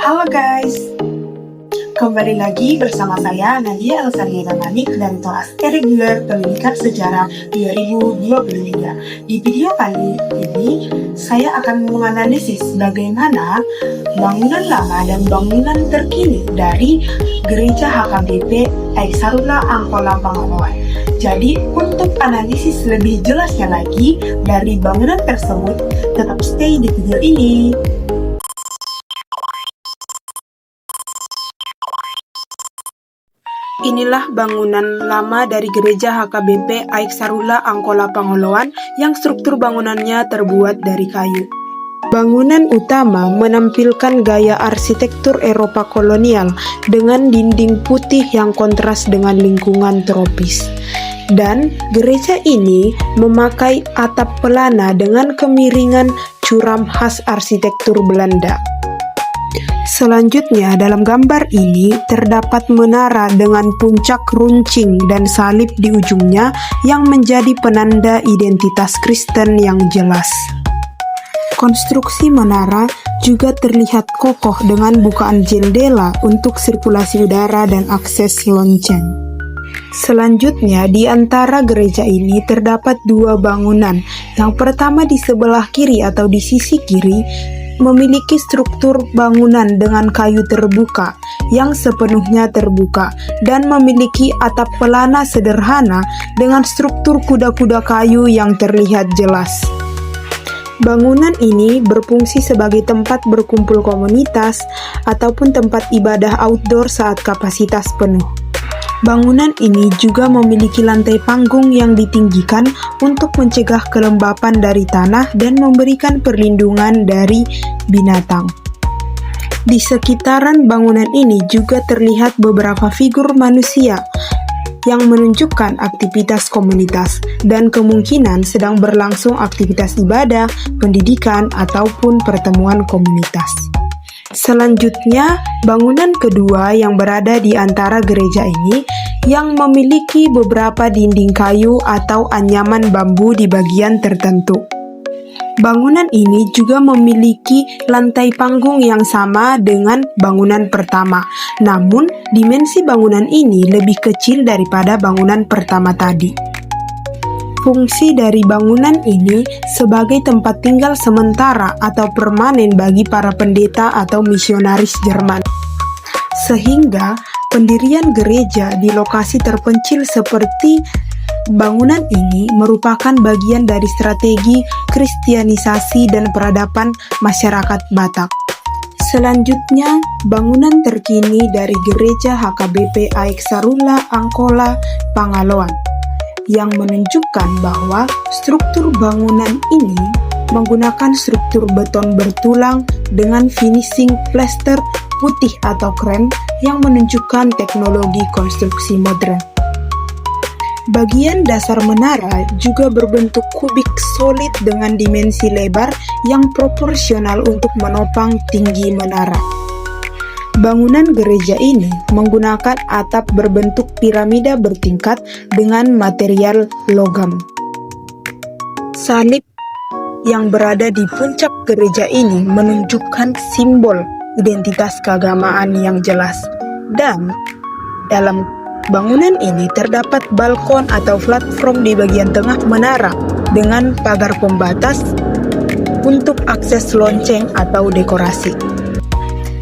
Halo guys, kembali lagi bersama saya Nadia Elsariana Manik dari kelas Irregular Pendidikan Sejarah 2023. Di video kali ini, saya akan menganalisis bagaimana bangunan lama dan bangunan terkini dari Gereja HKBP Aiksarula Angkola Pangaloan. Jadi, untuk analisis lebih jelasnya lagi dari bangunan tersebut, tetap stay di video ini. Inilah bangunan lama dari Gereja HKBP Aiksarula Angkola Pangaloan yang struktur bangunannya terbuat dari kayu. Bangunan utama menampilkan gaya arsitektur Eropa kolonial dengan dinding putih yang kontras dengan lingkungan tropis. Dan gereja ini memakai atap pelana dengan kemiringan curam khas arsitektur Belanda. Selanjutnya, dalam gambar ini terdapat menara dengan puncak runcing dan salib di ujungnya yang menjadi penanda identitas Kristen yang jelas. Konstruksi menara juga terlihat kokoh dengan bukaan jendela untuk sirkulasi udara dan akses lonceng. Selanjutnya, di antara gereja ini terdapat dua bangunan. Yang pertama di sebelah kiri atau di sisi kiri memiliki struktur bangunan dengan kayu terbuka yang sepenuhnya terbuka dan memiliki atap pelana sederhana dengan struktur kuda-kuda kayu yang terlihat jelas. Bangunan ini berfungsi sebagai tempat berkumpul komunitas ataupun tempat ibadah outdoor saat kapasitas penuh. Bangunan ini juga memiliki lantai panggung yang ditinggikan untuk mencegah kelembapan dari tanah dan memberikan perlindungan dari binatang. Di sekitaran bangunan ini juga terlihat beberapa figur manusia yang menunjukkan aktivitas komunitas dan kemungkinan sedang berlangsung aktivitas ibadah, pendidikan, ataupun pertemuan komunitas. Selanjutnya, bangunan kedua yang berada di antara gereja ini yang memiliki beberapa dinding kayu atau anyaman bambu di bagian tertentu. Bangunan ini juga memiliki lantai panggung yang sama dengan bangunan pertama, namun dimensi bangunan ini lebih kecil daripada bangunan pertama tadi. Fungsi dari bangunan ini sebagai tempat tinggal sementara atau permanen bagi para pendeta atau misionaris Jerman. Sehingga pendirian gereja di lokasi terpencil seperti bangunan ini merupakan bagian dari strategi kristianisasi dan peradaban masyarakat Batak. Selanjutnya, bangunan terkini dari Gereja HKBP Aiksarula Angkola Pangaloan yang menunjukkan bahwa struktur bangunan ini menggunakan struktur beton bertulang dengan finishing plester putih atau krem yang menunjukkan teknologi konstruksi modern. Bagian dasar menara juga berbentuk kubik solid dengan dimensi lebar yang proporsional untuk menopang tinggi menara. Bangunan gereja ini menggunakan atap berbentuk piramida bertingkat dengan material logam. Salib yang berada di puncak gereja ini menunjukkan simbol identitas keagamaan yang jelas. Dan dalam bangunan ini terdapat balkon atau platform di bagian tengah menara dengan pagar pembatas untuk akses lonceng atau dekorasi.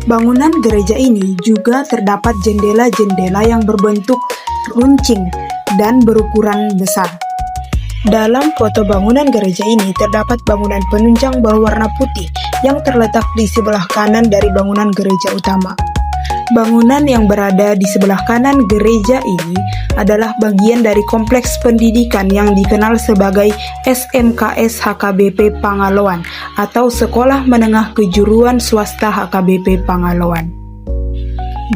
Bangunan gereja ini juga terdapat jendela-jendela yang berbentuk runcing dan berukuran besar. Dalam foto bangunan gereja ini terdapat bangunan penunjang berwarna putih yang terletak di sebelah kanan dari bangunan gereja utama. Bangunan yang berada di sebelah kanan gereja ini adalah bagian dari kompleks pendidikan yang dikenal sebagai SMKS HKBP Pangaloan atau Sekolah Menengah Kejuruan Swasta HKBP Pangaloan.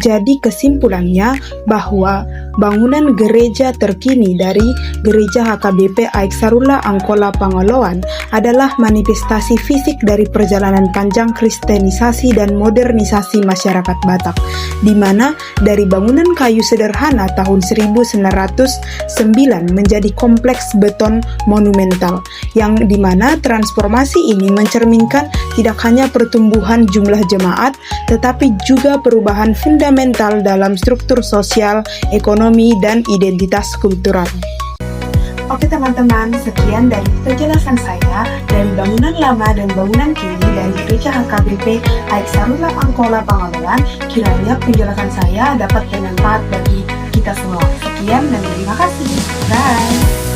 Jadi kesimpulannya bahwa bangunan gereja terkini dari Gereja HKBP Aiksarula Angkola Pangoloan adalah manifestasi fisik dari perjalanan panjang kristenisasi dan modernisasi masyarakat Batak, di mana dari bangunan kayu sederhana tahun 1909 menjadi kompleks beton monumental, yang dimana transformasi ini mencerminkan tidak hanya pertumbuhan jumlah jemaat, tetapi juga perubahan fundamental dalam struktur sosial, ekonomi, dan identitas kultural. Oke teman-teman, sekian dari penjelasan saya dari bangunan lama dan bangunan kini dari Gereja HKBP Aiksarula Angkola Pangoloan. Kiranya penjelasan saya dapat bermanfaat bagi kita semua. Sekian dan terima kasih. Bye!